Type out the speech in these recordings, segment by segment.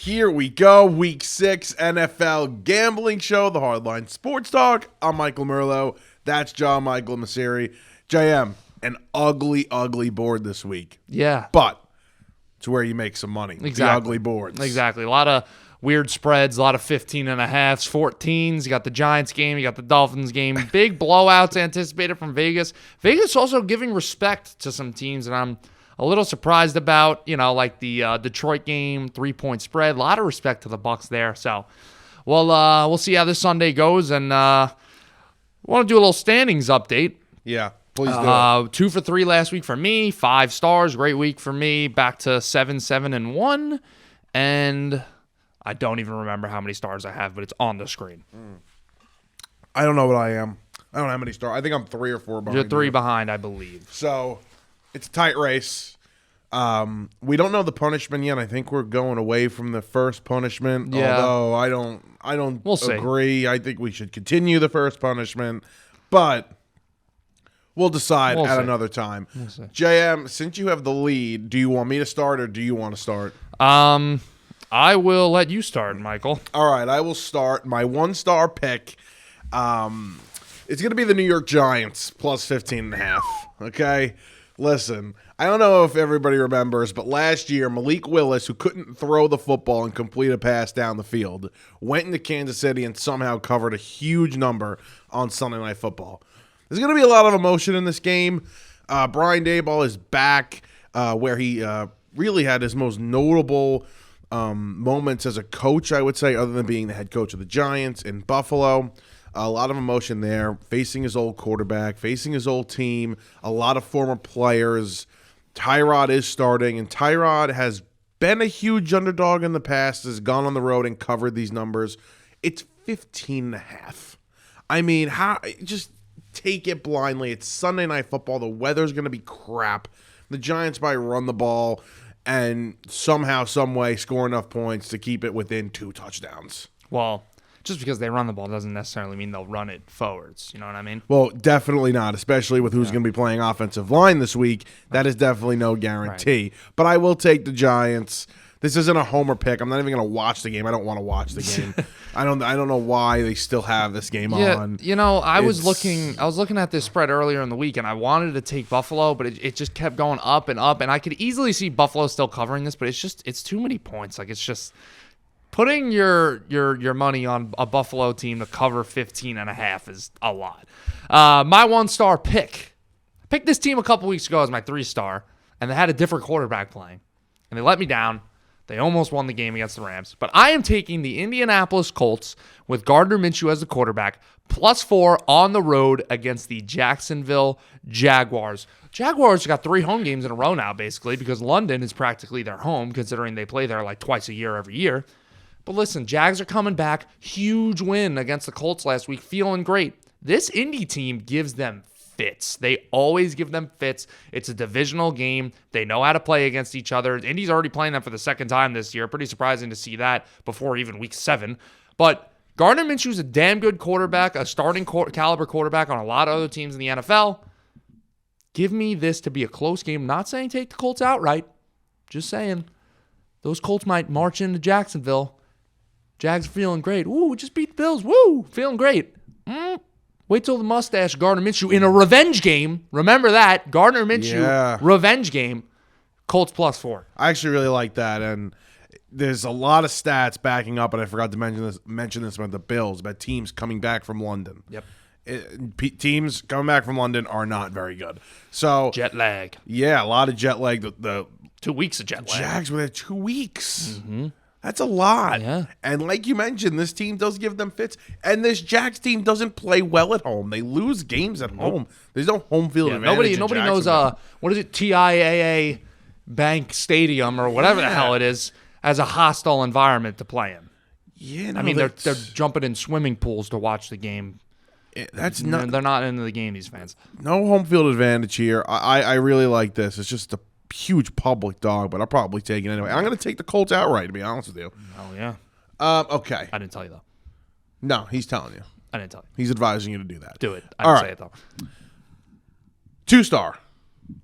Here we go. Week 6 NFL gambling show, the Hardline Sports Talk. I'm Michael Merlo. That's John Michael Masseri. JM, an ugly, ugly board this week. Yeah. But it's where you make some money. Exactly. The ugly boards. Exactly. A lot of weird spreads, a lot of 15.5s, 14s. You got the Giants game, you got the Dolphins game. Big blowouts anticipated from Vegas. Vegas also giving respect to some teams, and I'm a little surprised about, like the Detroit game, 3-point spread. A lot of respect to the Bucs there. So, we'll see how this Sunday goes, and want to do a little standings update. Yeah, please do. 2 for 3 last week for me, 5 stars. Great week for me. Back to 7-1, and I don't even remember how many stars I have, but it's on the screen. I don't know what I am. I don't know how many stars. I think I'm 3 or 4 behind. You're 3 behind, I believe. So it's a tight race. We don't know the punishment yet. I think we're going away from the first punishment. Yeah. Although I don't We'll see. agree. I think we should continue the first punishment, but we'll decide We'll at see. another time. We'll see. JM, since you have the lead, do you want me to start or do you want to start? I will let you start, Michael. All right, I will start. My 1-star pick, it's going to be the New York Giants plus 15.5. Okay? Listen, I don't know if everybody remembers, but last year, Malik Willis, who couldn't throw the football and complete a pass down the field, went into Kansas City and somehow covered a huge number on Sunday Night Football. There's going to be a lot of emotion in this game. Brian Daboll is back, where he really had his most notable moments as a coach, I would say, other than being the head coach of the Giants in Buffalo. A lot of emotion there, facing his old quarterback, facing his old team, a lot of former players. Tyrod is starting, and Tyrod has been a huge underdog in the past, has gone on the road and covered these numbers. It's 15.5. I mean, just take it blindly. It's Sunday Night Football. The weather's going to be crap. The Giants might run the ball and somehow, some way, score enough points to keep it within 2 touchdowns. Well, just because they run the ball doesn't necessarily mean they'll run it forwards. You know what I mean? Well, definitely not, especially with who's going to be playing offensive line this week. That is definitely no guarantee. Right. But I will take the Giants. This isn't a homer pick. I'm not even going to watch the game. I don't want to watch the game. I don't know why they still have this game on. I was looking at this spread earlier in the week, and I wanted to take Buffalo, but it just kept going up and up, and I could easily see Buffalo still covering this, but it's too many points. Like, it's just putting your money on a Buffalo team to cover 15.5 is a lot. My 1-star pick. I picked this team a couple weeks ago as my 3-star, and they had a different quarterback playing, and they let me down. They almost won the game against the Rams. But I am taking the Indianapolis Colts with Gardner Minshew as the quarterback, +4 on the road against the Jacksonville Jaguars. Jaguars got 3 home games in a row now, basically, because London is practically their home, considering they play there like twice a year every year. But listen, Jags are coming back. Huge win against the Colts last week, feeling great. This Indy team gives them fits. They always give them fits. It's a divisional game. They know how to play against each other. Indy's already playing them for the second time this year. Pretty surprising to see that before even week 7. But Gardner Minshew's a damn good quarterback, a starting caliber quarterback on a lot of other teams in the NFL. Give me this to be a close game. Not saying take the Colts outright. Just saying. Those Colts might march into Jacksonville. Jags are feeling great. Ooh, we just beat the Bills. Woo, feeling great. Wait till the mustache Gardner Minshew in a revenge game. Remember that. Gardner Minshew, revenge game. Colts +4. I actually really like that, and there's a lot of stats backing up, and I forgot to mention this about the Bills, about teams coming back from London. Yep. Teams coming back from London are not very good. So jet lag. Yeah, a lot of jet lag. The 2 weeks of jet lag. Jags were there 2 weeks. Mm-hmm. That's a lot. Yeah. And like you mentioned, this team does give them fits. And this Jags team doesn't play well at home. They lose games at home. There's no home field advantage. Nobody knows what is it, TIAA Bank Stadium or whatever the hell it is, as a hostile environment to play in. Yeah, no, I mean, they're jumping in swimming pools to watch the game. That's not. They're not into the game, these fans. No home field advantage here. I really like this. It's just a huge public dog, but I'll probably take it anyway. I'm going to take the Colts outright, to be honest with you. Oh, yeah. Okay. I didn't tell you, though. No, he's telling you. I didn't tell you. He's advising you to do that. Do it. I didn't say it, though. 2-star.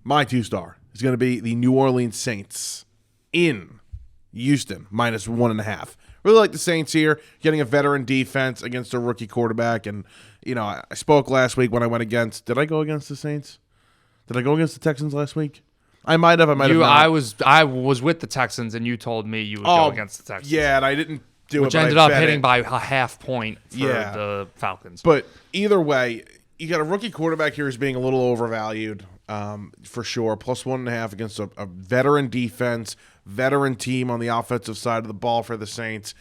My 2-star is going to be the New Orleans Saints in Houston, -1.5. Really like the Saints here, getting a veteran defense against a rookie quarterback. And, I spoke last week when I went against – did I go against the Saints? Did I go against the Texans last week? I might have. I might have not. I was with the Texans, and you told me you would go against the Texans. Yeah, and I didn't do which it, ended up hitting by a half point for the Falcons. But either way, you got a rookie quarterback here who's being a little overvalued, for sure. +1.5 against a veteran defense, veteran team on the offensive side of the ball for the Saints.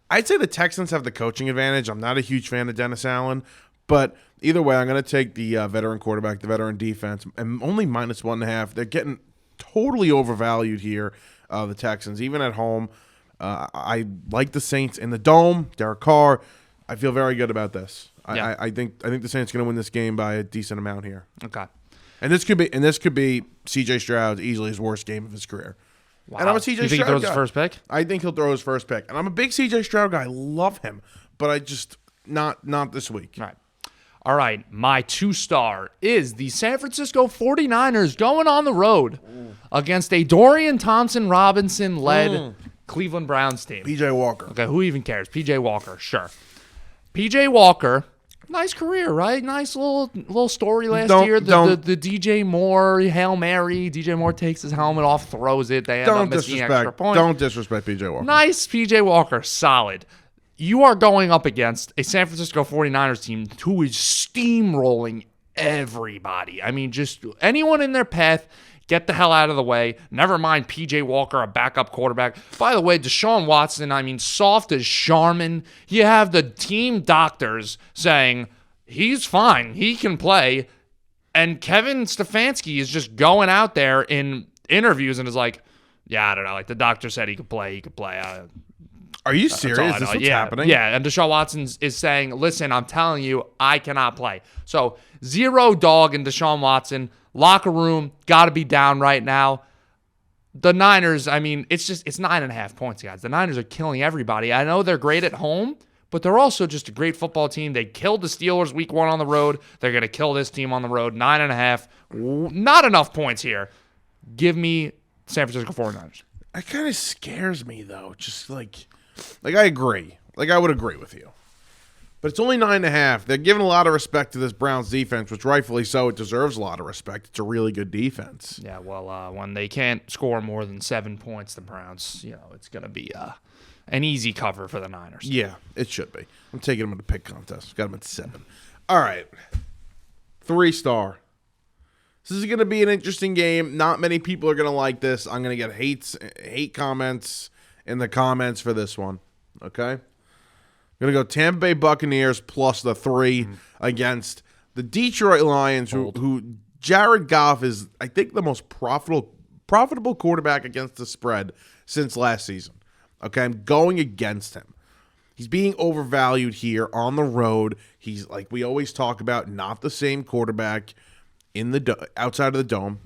I'd say the Texans have the coaching advantage. I'm not a huge fan of Dennis Allen, but either way, I'm going to take the veteran quarterback, the veteran defense, and only -1.5. They're getting totally overvalued here, the Texans, even at home. I like the Saints in the Dome. Derek Carr. I feel very good about this. Yeah. I think the Saints are going to win this game by a decent amount here. Okay. And this could be C.J. Stroud easily his worst game of his career. Wow. And I'm a C.J. You think Stroud he throws guy. his first pick? I think he'll throw his first pick. And I'm a big C.J. Stroud guy. I love him. But I just not this week. All right. My 2-star is the San Francisco 49ers going on the road against a Dorian Thompson-Robinson-led Cleveland Browns team. P.J. Walker. Okay, who even cares? P.J. Walker, sure. P.J. Walker, nice career, right? Nice little story last year. The DJ Moore Hail Mary. DJ Moore takes his helmet off, throws it. They end up missing an extra point. Don't disrespect P.J. Walker. Nice P.J. Walker, solid. You are going up against a San Francisco 49ers team who is steamrolling everybody. I mean, just anyone in their path, get the hell out of the way. Never mind P.J. Walker, a backup quarterback. By the way, Deshaun Watson, soft as Charmin. You have the team doctors saying he's fine, he can play. And Kevin Stefanski is just going out there in interviews and is like, yeah, I don't know. Like the doctor said he could play. Are you serious? Is this what's happening? Yeah, and Deshaun Watson is saying, listen, I'm telling you, I cannot play. So, zero dog in Deshaun Watson. Locker room, got to be down right now. The Niners, it's 9.5 points, guys. The Niners are killing everybody. I know they're great at home, but they're also just a great football team. They killed the Steelers week 1 on the road. They're going to kill this team on the road. 9.5. Not enough points here. Give me San Francisco 49ers. That kind of scares me, though. Just like I agree. I would agree with you. But it's only 9.5. They're giving a lot of respect to this Browns defense, which rightfully so. It deserves a lot of respect. It's a really good defense. Yeah, well, when they can't score more than 7 points, the Browns, it's going to be an easy cover for the Niners. Yeah, it should be. I'm taking them in the pick contest. Got them at 7. All right. 3-star. This is going to be an interesting game. Not many people are going to like this. I'm going to get hate comments in the comments for this one. Okay? I'm going to go Tampa Bay Buccaneers plus the 3 against the Detroit Lions, who Jared Goff is, I think, the most profitable quarterback against the spread since last season. Okay? I'm going against him. He's being overvalued here on the road. He's, like we always talk about, not the same quarterback in the outside of the dome,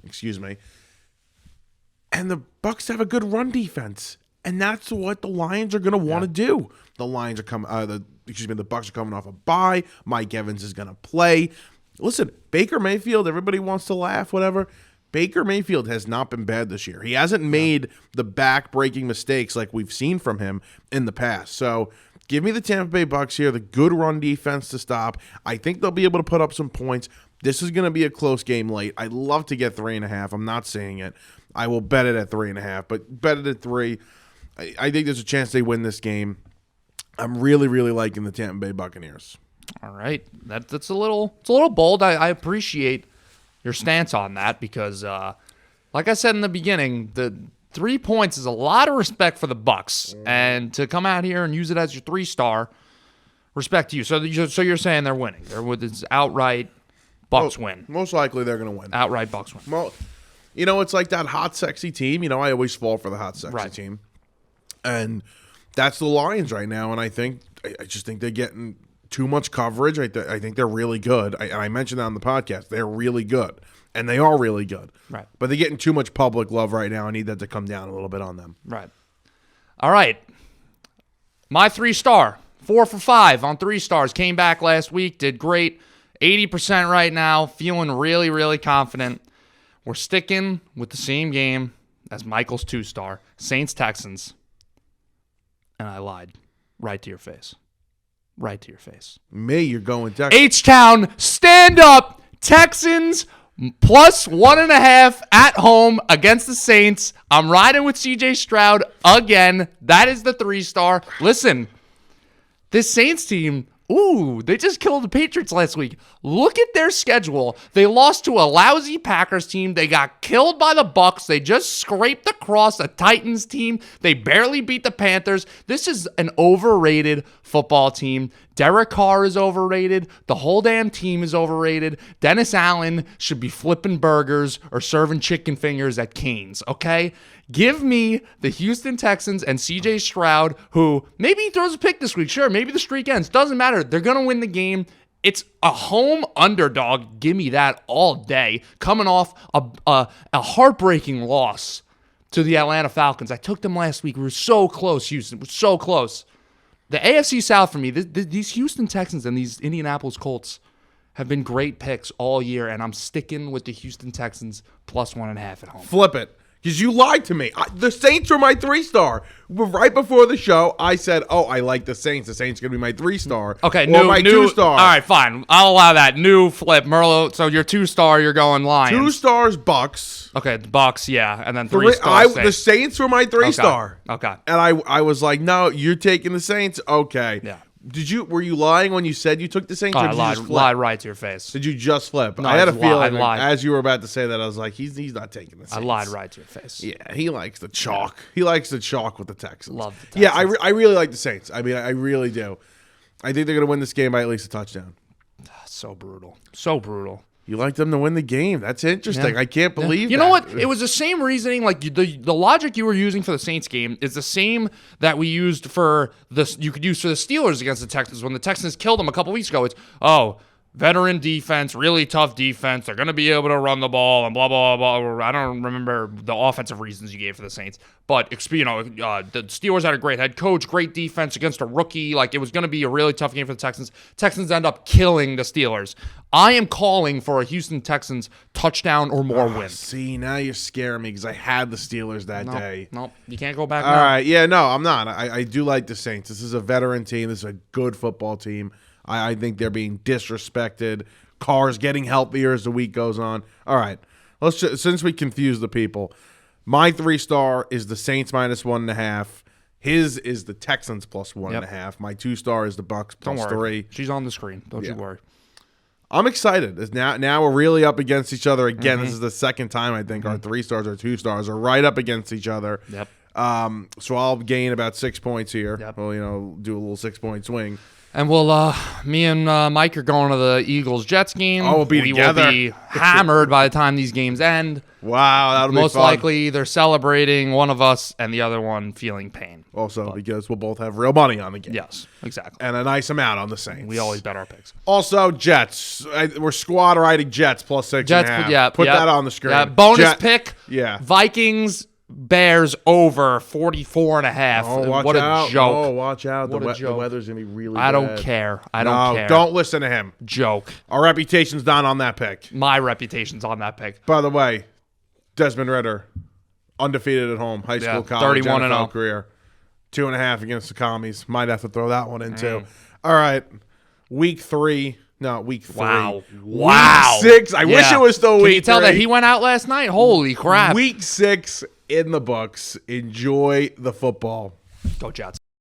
and the Bucs have a good run defense, and that's what the Lions are going to want to do. The Lions are the Bucs are coming off a bye. Mike Evans is going to play. Listen, Baker Mayfield. Everybody wants to laugh, whatever. Baker Mayfield has not been bad this year. He hasn't made the back-breaking mistakes like we've seen from him in the past. So give me the Tampa Bay Bucs here. The good run defense to stop. I think they'll be able to put up some points. This is going to be a close game late. I'd love to get 3.5. I'm not saying it. I will bet it at 3.5, but bet it at 3. I think there's a chance they win this game. I'm really, really liking the Tampa Bay Buccaneers. All right, that's a little bold. I appreciate your stance on that because, like I said in the beginning, the 3 points is a lot of respect for the Bucs, and to come out here and use it as your 3-star, respect to you. So you're saying they're winning? They're with this outright. Bucs win. Most likely they're going to win. Outright Bucs win. Well, it's like that hot, sexy team. I always fall for the hot, sexy team. And that's the Lions right now. And I just think they're getting too much coverage. I think they're really good. I mentioned that on the podcast. They're really good. And they are really good. Right. But they're getting too much public love right now. I need that to come down a little bit on them. Right. All right. My 3-star. 4 for 5 on 3 stars. Came back last week. Did great. 80% right now, feeling really, really confident. We're sticking with the same game as Michael's 2-star, Saints-Texans. and I lied. Right to your face. Right to your face. Me, you're going Texans. H-Town, stand up. Texans plus 1.5 at home against the Saints. I'm riding with CJ Stroud again. That is the 3-star. Listen, this Saints team, they just killed the Patriots last week. Look at their schedule. They lost to a lousy Packers team. They got killed by the Bucks. They just scraped across a Titans team. They barely beat the Panthers. This is an overrated football team. Derek Carr is overrated. The whole damn team is overrated. Dennis Allen should be flipping burgers or serving chicken fingers at Cane's, okay? Give me the Houston Texans and CJ Stroud, who maybe he throws a pick this week. Sure, maybe the streak ends. Doesn't matter. They're going to win the game. It's a home underdog. Give me that all day. Coming off a heartbreaking loss to the Atlanta Falcons. I took them last week. We were so close, Houston. We're so close. The AFC South for me, these Houston Texans and these Indianapolis Colts have been great picks all year, and I'm sticking with the Houston Texans plus 1.5 at home. Flip it. Because you lied to me. The Saints were my 3-star. Right before the show, I said, I like the Saints. The Saints are going to be my 3-star. Okay, my 2-star. All right, fine. I'll allow that. New flip. Merlo, so your 2-star, you're going Lions. 2 stars, Bucks. Okay, the Bucks, yeah. And then 3 stars. The Saints were my 3-star. Okay. And I was like, no, you're taking the Saints? Okay. Yeah. Were you lying when you said you took the Saints? Or did I you just flip? lied right to your face. Did you just flip? No, I had a I feeling lied. as you were about to say that, I was like, he's not taking the Saints. I lied right to your face. Yeah, he likes the chalk. He likes the chalk with the Texans. Love the Texans. Yeah, I really like the Saints. I mean, I really do. I think they're going to win this game by at least a touchdown. So brutal. So brutal. You like them to win the game. That's interesting. Yeah. I can't believe that. You know what? It was the same reasoning. Like the logic you were using for the Saints game is the same that we used for you could use for the Steelers against the Texans when the Texans killed them a couple weeks ago. It's, veteran defense, really tough defense. They're going to be able to run the ball and blah, blah, blah. I don't remember the offensive reasons you gave for the Saints. But, the Steelers had a great head coach, great defense against a rookie. Like, it was going to be a really tough game for the Texans. Texans end up killing the Steelers. I am calling for a Houston Texans touchdown or more win. See, now you're scaring me because I had the Steelers that day. Nope, you can't go back All now. right, yeah, no, I'm not. I do like the Saints. This is a veteran team. This is a good football team. I think they're being disrespected. Carr's getting healthier as the week goes on. All right, since we confuse the people, my 3-star is the Saints minus 1.5. His is the Texans plus 1.5. Yep. My 2-star is the Bucks plus Don't worry. 3. She's on the screen. Don't you worry. I'm excited. Now we're really up against each other again. This is the second time I think our 3-stars or 2-stars are right up against each other. Yep. So I'll gain about 6 points here. Yep. Well, do a little 6-point swing. And me and Mike are going to the Eagles-Jets game. Oh, we'll be together. Will be hammered by the time these games end. Wow, that'll be fun. Most likely they're celebrating, one of us and the other one feeling pain. Also, because we'll both have real money on the game. Yes, exactly. And a nice amount on the Saints. We always bet our picks. Also, Jets. We're squad riding Jets plus 6.5. Yeah, Put that on the screen. Yeah, bonus pick. Yeah. Vikings. Bears over 44.5. Oh, watch what out. a joke. Oh, watch out. What a joke. The weather's going to be really I don't bad. care. I don't care. Don't listen to him. Joke. Our reputation's not on that pick. My reputation's on that pick. By the way, Desmond Ritter, undefeated at home, high school, college, 31 NFL and 0 career. 2.5 against the commies. Might have to throw that one in too. All right. Week 3. No, week 3. Wow. Week 6. I wish it was still week 3. Can you tell that he went out last night? Holy crap. Week 6 in the books. Enjoy the football. Go Jets.